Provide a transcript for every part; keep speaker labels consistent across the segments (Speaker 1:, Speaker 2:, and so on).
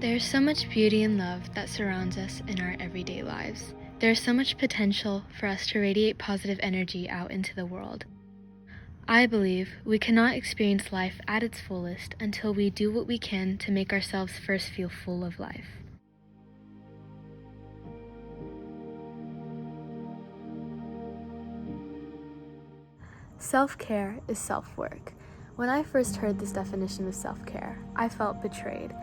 Speaker 1: There's so much beauty and love that surrounds us in our everyday lives. There's so much potential for us to radiate positive energy out into the world. I believe we cannot experience life at its fullest until we do what we can to make ourselves first feel full of life. Self-care is self-work. When I first heard this definition of self-care, I felt betrayed.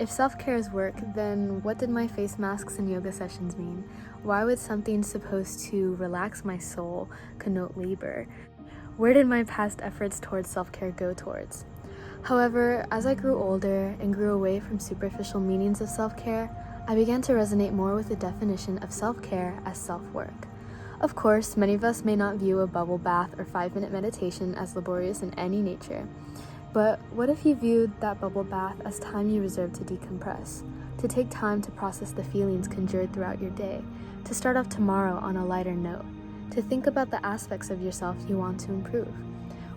Speaker 1: If self-care is work, then what did my face masks and yoga sessions mean? Why would something supposed to relax my soul connote labor? Where did my past efforts towards self-care go towards? However, as I grew older and grew away from superficial meanings of self-care, I began to resonate more with the definition of self-care as self-work. Of course, many of us may not view a bubble bath or 5-minute meditation as laborious in any nature. But what if you viewed that bubble bath as time you reserve to decompress, to take time to process the feelings conjured throughout your day, to start off tomorrow on a lighter note, to think about the aspects of yourself you want to improve?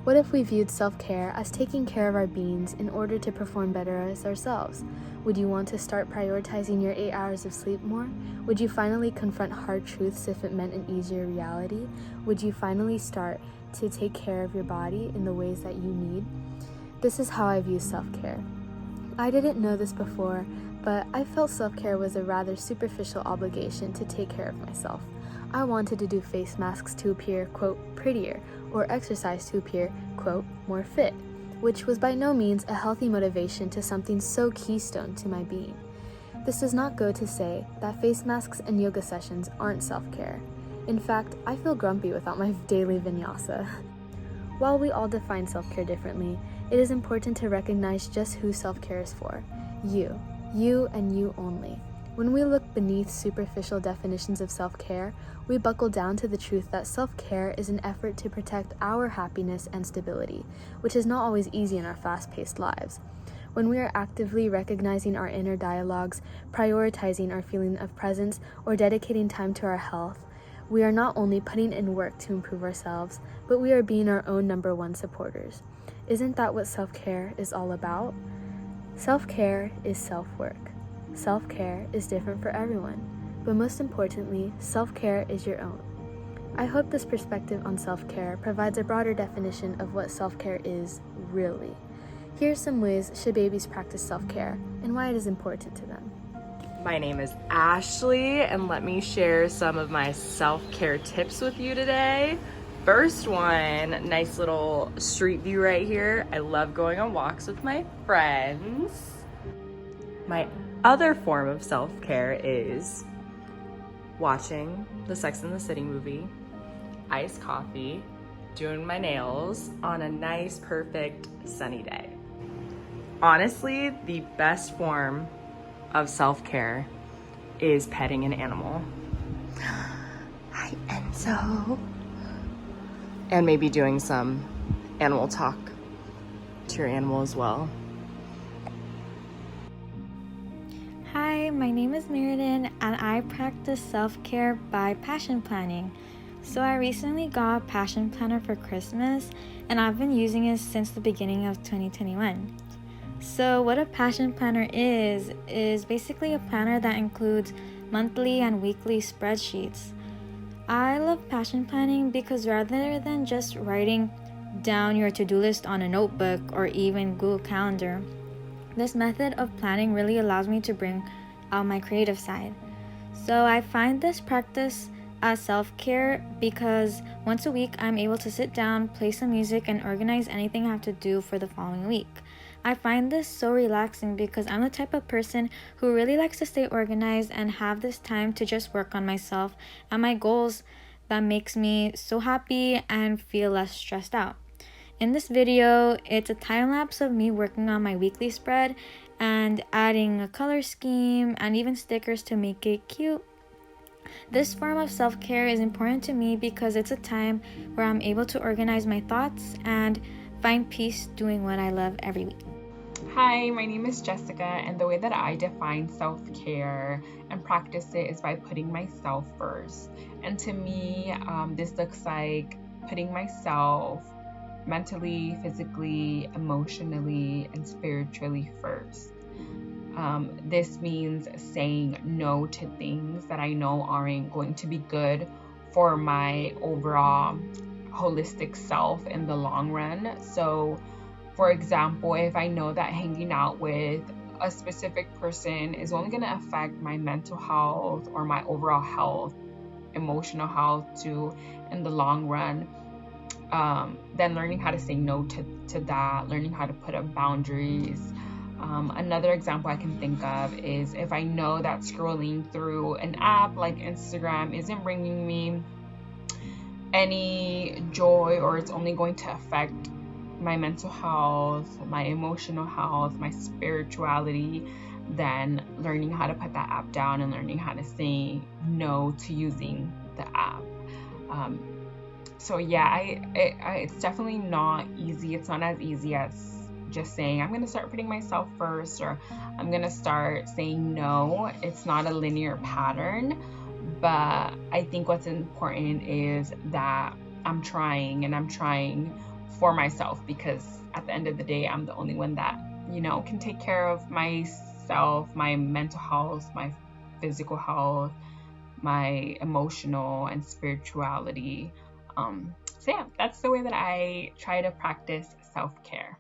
Speaker 1: What if we viewed self-care as taking care of our beings in order to perform better as ourselves? Would you want to start prioritizing your 8 hours of sleep more? Would you finally confront hard truths if it meant an easier reality? Would you finally start to take care of your body in the ways that you need? This is how I view self-care. I didn't know this before, but I felt self-care was a rather superficial obligation to take care of myself. I wanted to do face masks to appear, quote, prettier, or exercise to appear, quote, more fit, which was by no means a healthy motivation to something so keystone to my being. This does not go to say that face masks and yoga sessions aren't self-care. In fact, I feel grumpy without my daily vinyasa. While we all define self-care differently, it is important to recognize just who self-care is for. You and you only. When we look beneath superficial definitions of self-care, we buckle down to the truth that self-care is an effort to protect our happiness and stability, which is not always easy in our fast-paced lives. When we are actively recognizing our inner dialogues, prioritizing our feeling of presence, or dedicating time to our health, we are not only putting in work to improve ourselves, but we are being our own number one supporters. Isn't that what self-care is all about? Self-care is self-work. Self-care is different for everyone, but most importantly, self-care is your own. I hope this perspective on self-care provides a broader definition of what self-care is really. Here are some ways SHABABYs practice self-care and why it is important to them.
Speaker 2: My name is Ashley, and let me share some of my self-care tips with you today. First one, nice little street view right here. I love going on walks with my friends. My other form of self-care is watching the Sex and the City movie, iced coffee, doing my nails on a nice, perfect, sunny day. Honestly, the best form of self-care is petting an animal. Hi, Enzo. And maybe doing some animal talk to your animal as well.
Speaker 3: Hi, my name is Meriden, and I practice self-care by passion planning. So I recently got a passion planner for Christmas, and I've been using it since the beginning of 2021. So what a passion planner is basically a planner that includes monthly and weekly spreadsheets. I love passion planning because rather than just writing down your to-do list on a notebook or even Google Calendar, this method of planning really allows me to bring out my creative side. So I find this practice as self-care because once a week I'm able to sit down, play some music, and organize anything I have to do for the following week. I find this so relaxing because I'm the type of person who really likes to stay organized and have this time to just work on myself and my goals. That makes me so happy and feel less stressed out. In this video, it's a time lapse of me working on my weekly spread and adding a color scheme and even stickers to make it cute. This form of self-care is important to me because it's a time where I'm able to organize my thoughts and find peace doing what I love every week.
Speaker 4: Hi, my name is Jessica, and the way that I define self-care and practice it is by putting myself first. And to me, this looks like putting myself mentally, physically, emotionally, and spiritually first. This means saying no to things that I know aren't going to be good for my overall holistic self in the long run. So, for example, if I know that hanging out with a specific person is only going to affect my mental health or my overall health, emotional health too, in the long run, then learning how to say no to that, learning how to put up boundaries. Another example I can think of is if I know that scrolling through an app like Instagram isn't bringing me any joy, or it's only going to affect my mental health, my emotional health, my spirituality, then learning how to put that app down and learning how to say no to using the app. So yeah, it's definitely not easy. It's not as easy as just saying, I'm going to start putting myself first, or I'm going to start saying no. It's not a linear pattern, but I think what's important is that I'm trying, and I'm trying for myself, because at the end of the day, I'm the only one that, can take care of myself, my mental health, my physical health, my emotional and spirituality. So yeah, that's the way that I try to practice self-care.